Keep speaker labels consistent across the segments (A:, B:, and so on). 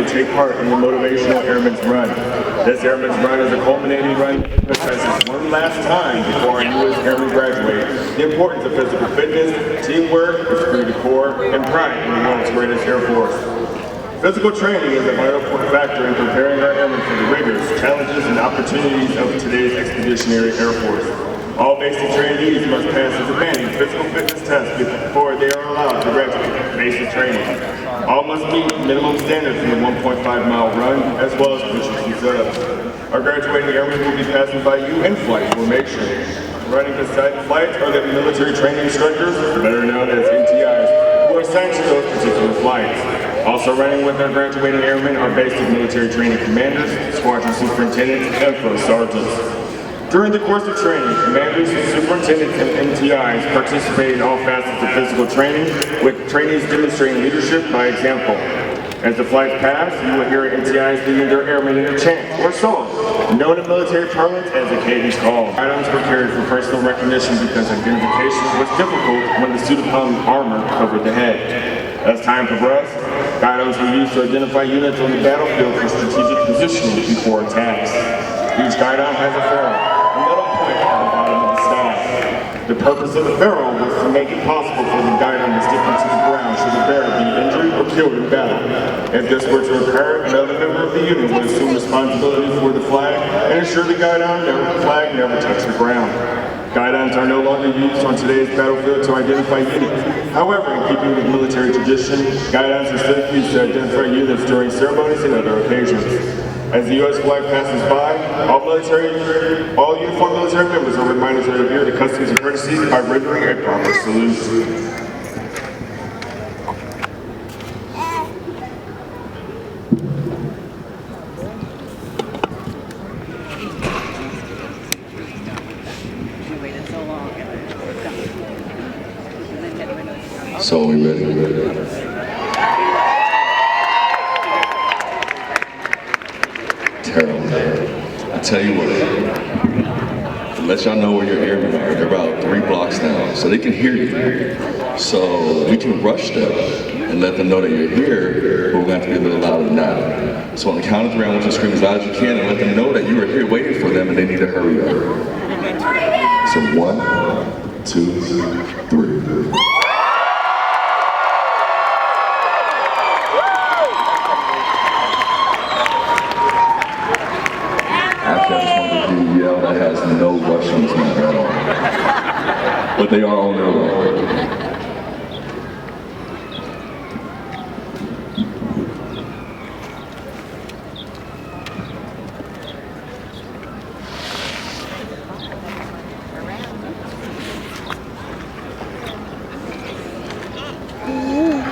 A: to take part in the motivational Airmen's Run. This Airmen's Run is a culminating run that emphasizes one last time before our newest airmen graduate the importance of physical fitness, teamwork, esprit de corps, and pride in the world's greatest Air Force. Physical training is a vital factor in preparing our airmen for the rigors, challenges, and opportunities of today's expeditionary Air Force. All basic trainees must pass a demanding physical fitness test before they are allowed to graduate basic training. All must meet minimum standards in the 1.5-mile run, as well as push-ups and sit-ups. Our graduating airmen will be passing by you in flight formation. Running beside the flights are the military training instructors, better known as MTIs, who are assigned to those particular flights. Also running with our graduating airmen are basic military training commanders, squadron superintendents, and first sergeants. During the course of training, commanders, superintendents, and MTIs participate in all facets of physical training, with trainees demonstrating leadership by example. As the flights pass, you will hear MTIs leading their airmen in a chant or song, known in military parlance as a cadence call. Items were carried for personal recognition because identification was difficult when the suit of armor covered the head. As time progressed, guidons were used to identify units on the battlefield for strategic positioning before attacks. Each guidon has a ferrule, a metal point at the bottom of the staff. The purpose of the ferrule was to make it possible for the guidon to stick into the ground should the bearer be injured or killed in battle. If this were to occur, another member of the unit would assume responsibility for the flag and ensure the flag never touched the ground. Guidons are no longer used on today's battlefield to identify units. However, in keeping with military tradition, guidons are still used to identify units during ceremonies and other occasions. As the U.S. flag passes by, all uniformed military members are reminded to adhere to customs and courtesies by rendering a proper salute.
B: So are we ready? Terrible. I tell you what, to let y'all know where your airmen are, they're about 3 blocks now, so they can hear you. So we can rush them and let them know that you're here, but we're going to have to be a little louder than that. So on the count of 3, I want you to scream as loud as you can and let them know that you are here waiting for them and they need to hurry up. So 1, 2, 3. Actually, I just wanted to hear you yell that has no rush on this matter at all. But they are on their way.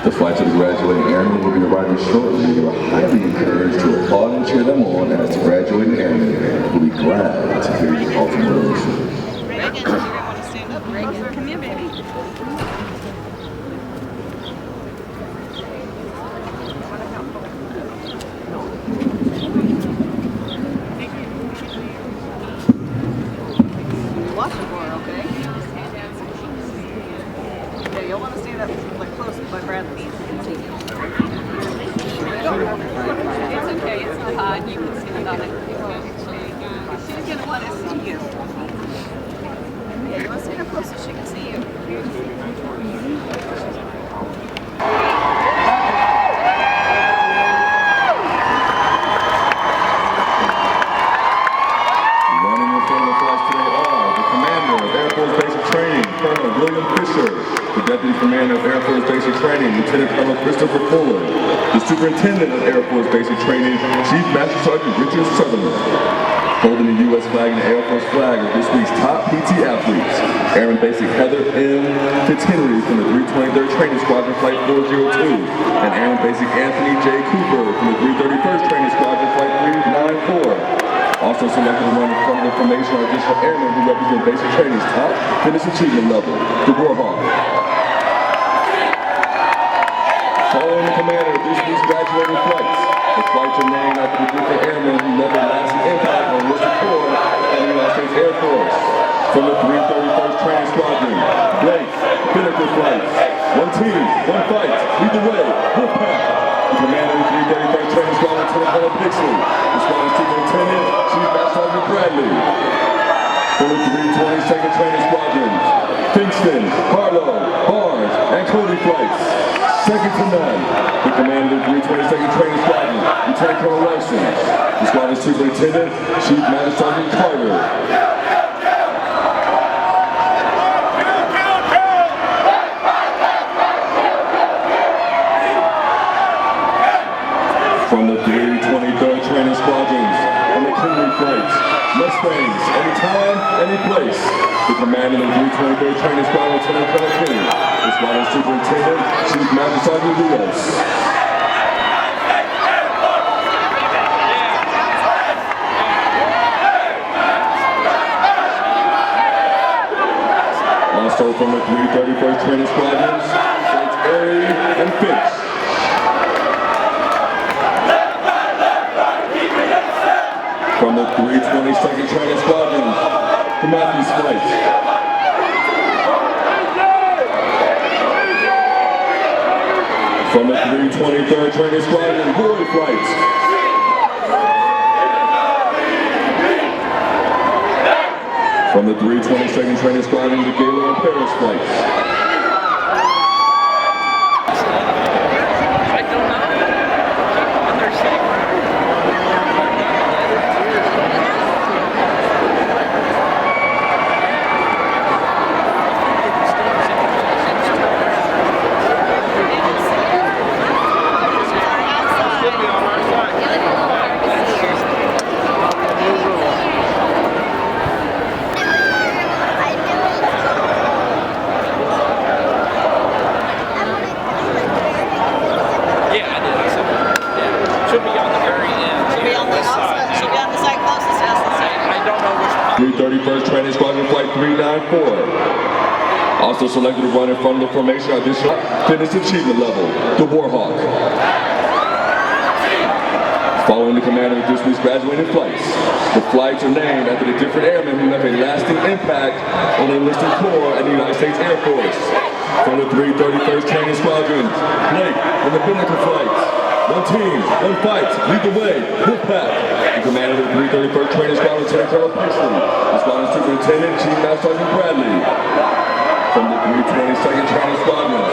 B: The flight to the graduating airmen will be arriving shortly. You are highly encouraged to applaud and cheer them on as the graduating airmen will be glad to hear your call for motivation.
C: Reagan, you're going to want to stand up. Reagan, come here, baby. Watch it for her, okay? Yeah, you'll want to stand up like close by Bradley. It's okay, it's not hot. You can stand on it. She's going to want to see you. Yeah, you want to stand up close so she can see you.
B: Running the formal flights today are the Commander of Air Force Basic Training, Colonel William Fisher, the Deputy Commander of Air Force Basic Training, Lieutenant Colonel Christopher Fuller, the Superintendent of Air Force Basic Training, Chief Master Sergeant Richard Sutherland. Holding the U.S. flag and the Air Force flag are this week's top PT athletes. Airman Basic Heather M. Fitzhenry from the 323rd Training Squadron Flight 402, and Airman Basic Anthony J. Cooper from the 331st Training Squadron Flight 394. Also selected to run in front of the formation are additional airmen who represent basic training's top fitness achievement level, the Warhawk. Following the commander of this week's graduating flights, the flights are named after the different airmen who left a lasting impact on enlisted corps and the United States Air Force. From the 331st Training Squadron, Blake, Binnacle Flights, 1 team, 1 fight, lead the way, Wolfpack. The commander of the 331st Training Squadron, 2nd Training Squadrons, Kingston, Harlow, Barnes, and Cody flights. Second to none, the commander of the 322nd Training Squadron, Lieutenant Colonel Larson. The squadron superintendent, Chief Master Sergeant Carter. From the 323rd Training Squadrons and the McKinley flights, Mustangs, anytime, any place. The commander of the 323rd Training Squadron, Lieutenant Colonel King. The squadron superintendent, Chief Master Sergeant Rios. Also from the 331st Training Squadrons, it's Airy and Finch. From the 322nd Training Squadron, the Matthews flight. From the 323rd Training Squadron, Boy flight. From the 322nd Training Squadron, the Gala and Paris flight.
D: She'll be on the very end.
C: She'll be on the outside. She'll be on the side closest to us.
D: I don't know which
B: 331st Training Squadron Flight 394. Also selected to run in front of the formation at this fitness achievement level, the Warhawk. Following the commander of this week's graduating flights, the flights are named after the different airmen who left a lasting impact on the enlisted corps and the United States Air Force. From the 331st Training Squadron, Blake and the Binnacle flights. One team, one fight, lead the way, Wolfpack. The commander of the 331st Training Squadron, Lieutenant Colonel Pixley. The squadron superintendent, Chief Master Sergeant Bradley. From the 322nd Training Squadron.